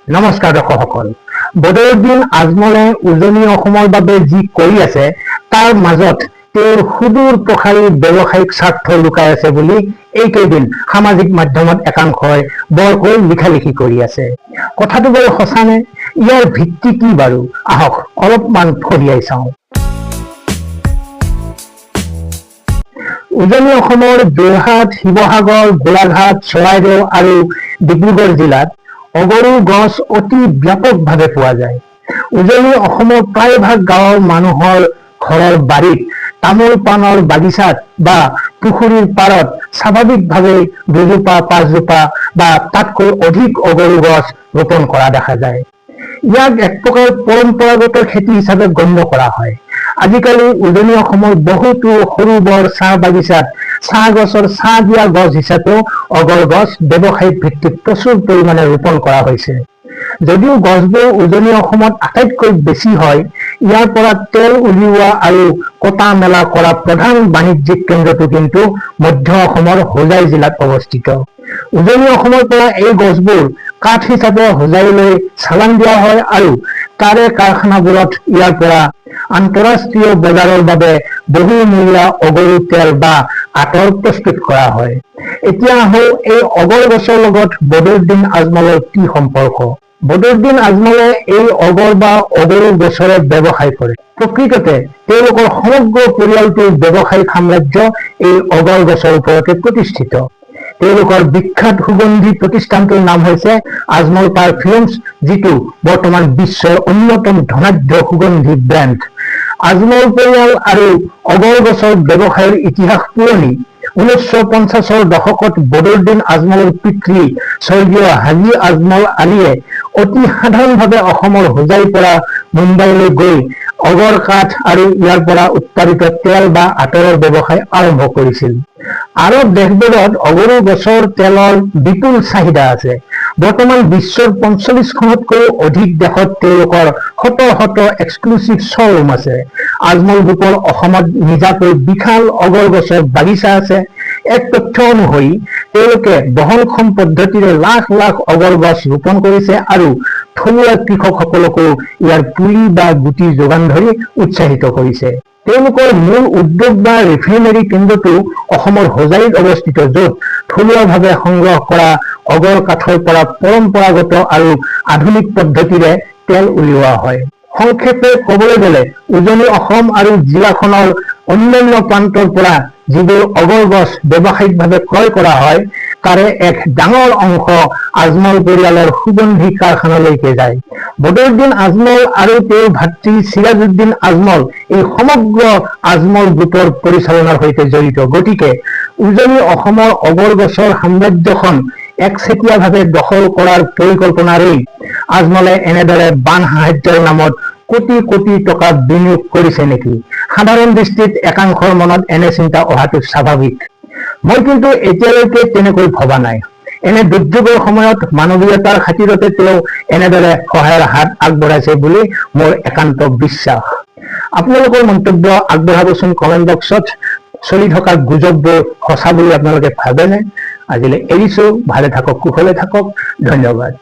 নমস্কাৰ দৰ্শকসকল। বদৰুদ্দিন আজমলে উজনি অসমৰ বাবে যি কৰি আছে তাৰ মাজত তেওঁৰ সুদূৰ প্ৰসাৰী ব্যৱসায়িক স্বাৰ্থ লুকাই আছে বুলি এইকেইদিন সামাজিক মাধ্যমত একাংশই বৰকৈ লিখালিখি কৰি আছে। কথাটো বাৰু সঁচানে? ইয়াৰ ভিত্তি কি বাৰু? আহক অলপমান ফলিয়াই চাওঁ। উজনি অসমৰ যোৰহাট, শিৱসাগৰ, গোলাঘাট, চৰাইদেউ আৰু ডিব্ৰুগড় জিলাত অগৰুৰ গছ অতি ব্যাপকভাৱে পোৱা যায়। উজনি অসমৰ প্ৰায়ভাগ গাঁৱৰ মানুহৰ ঘৰৰ বাৰীত, তামোল পাণৰ বাগিচাত বা পুখুৰীৰ পাৰত স্বাভাৱিকভাৱে 2জোপা 5জোপা বা তাতকৈ অধিক অগৰু গছ ৰোপণ কৰা দেখা যায়। ইয়াক এক প্ৰকাৰ পৰম্পৰাগত খেতি হিচাপে গণ্য কৰা হয়। আজিকালি উজনি অসমৰ বহুতো সৰু বৰ চাহ বাগিচাত চাহ গছৰ চাহ দিয়া গছ হিচাপেও অগৰ গছ ব্যৱসায়িক ভিত্তিত প্ৰচুৰ পৰিমাণে ৰোপণ কৰা হৈছে। যদিও গছবোৰ উজনি অসমত আটাইতকৈ বেছি হয়, ইয়াৰ পৰা তেল উলিওৱা আৰু কটা মেলা কৰা প্ৰধান বাণিজ্যিক কেন্দ্ৰটো কিন্তু মধ্য অসমৰ হোজাই জিলাত অৱস্থিত। উজনি অসমৰ পৰা এই গছবোৰ কাঠ হিচাপে হোজাইলৈ চালান দিয়া হয় আৰু তাৰে কাৰখানাবোৰত ইয়াৰ পৰা আন্তঃৰাষ্ট্ৰীয় বজাৰৰ বাবে বহুমূলীয়া অগৰু তেল বা আতৰ প্ৰস্তুত কৰা হয়। এতিয়া আহোঁ এই অগৰ গছৰ লগত বদৰুদ্দিন আজমলৰ কি সম্পৰ্ক? বদৰুদ্দিন আজমলে এই অগৰ বা অগৰু গছৰে ব্যৱসায় কৰে। প্ৰকৃততে তেওঁলোকৰ সমগ্ৰ পৰিয়ালটোৰ ব্যৱসায়িক সাম্ৰাজ্য এই অগৰ গছৰ ওপৰতে প্ৰতিষ্ঠিত। তেওঁলোকৰ বিখ্যাত সুগন্ধি প্ৰতিষ্ঠানটোৰ নাম হৈছে আজমল পাৰফিউমছ, যিটো বৰ্তমান বিশ্বৰ অন্যতম ধনাঢ্য সুগন্ধি ব্ৰেণ্ড। আজমল পৰিয়াল আৰু অগৰ গছৰ ব্যৱসায়ৰ ইতিহাস পুৰণি। 1950ৰ দশকত বদৰুদ্দিন আজমলৰ পিতৃ স্বৰ্গীয় হাজী আজমল আলীয়ে অতি সাধাৰণভাৱে অসমৰ হোজাইৰ পৰা মুম্বাইলৈ গৈ অগৰ কাঠ আৰু ইয়াৰ পৰা উৎপাদিত তেল বা আতৰৰ ব্যৱসায় আৰম্ভ কৰিছিল। আৰৱ দেশবোৰত অগৰু গছৰ তেলৰ বিপুল চাহিদা আছে। বৰ্তমান বিশ্বৰ 45খনতকৈও অধিক দেশত তেওঁলোকৰ শত শত এক্সক্লুচিভ শ্ব'ৰুম আছে। আজমল গ্ৰুপৰ অসমত নিজাকৈ বিশাল অগৰ গছৰ বাগিচা আছে। এক তথ্য অনুসৰি তেওঁলোকে বহনক্ষম পদ্ধতিৰে লাখ লাখ অগৰ গছ ৰোপণ কৰিছে আৰু থলুৱা কৃষকসকলকো ইয়াৰ পুলি বা গুটি যোগান ধৰি উৎসাহিত কৰিছে। তেওঁলোকৰ মূল উদ্যোগ বা ৰিফাইনেৰী কেন্দ্ৰটো অসমৰ হোজাইত অৱস্থিত, য'ত থলুৱাভাৱে সংগ্ৰহ কৰা অগৰ কাঠৰ পৰা পৰম্পৰাগত আৰু আধুনিক পদ্ধতিৰে তেল উলিওৱা হয়। সংক্ষেপে ক'বলৈ গ'লে উজনি অসম আৰু জিলাখনৰ অন্যান্য প্ৰান্তৰ পৰা যিবোৰ অগৰ গছ ব্যৱসায়িকভাৱে ক্ৰয় কৰা হয়, তাৰে এক ডাঙৰ অংশ আজমল পৰিয়ালৰ সুগন্ধি কাৰখানালৈকে যায়। বদৰুদ্দিন আজমল আৰু তেওঁৰ ভাতৃ চিৰাজউদ্দিন আজমল এই সমগ্ৰ আজমল গ্ৰুপৰ পৰিচালনাৰ সৈতে জড়িত। গতিকে উজনি অসমৰ অগৰ গছৰ সাম্ৰাজ্যখন একচেটিয়াভাৱে দখল কৰাৰ পৰিকল্পনাৰেই আজমলে এনেদৰে বান সাহায্যৰ নামত কোটি কোটি টকা বিনিয়োগ কৰিছে নেকি? সাধাৰণ দৃষ্টিত একাংশৰ মনত এনে চিন্তা অহাটো স্বাভাৱিক। মই কিন্তু এতিয়ালৈকে তেনেকৈ ভবা নাই। এনে দুৰ্যোগৰ সময়ত মানৱীয়তাৰ খাতিৰতে তেওঁ এনেদৰে সহায়ৰ হাত আগবঢ়াইছে বুলি মোৰ একান্ত বিশ্বাস। আপোনালোকৰ মন্তব্য আগবঢ়াবচোন কমেণ্ট বক্সত। চলি থকা গুজববোৰ সঁচা বুলি আপোনালোকে ভাবেনে? আজিলৈ এৰিছো। ভালে থাকক, কুশলে থাকক। ধন্যবাদ।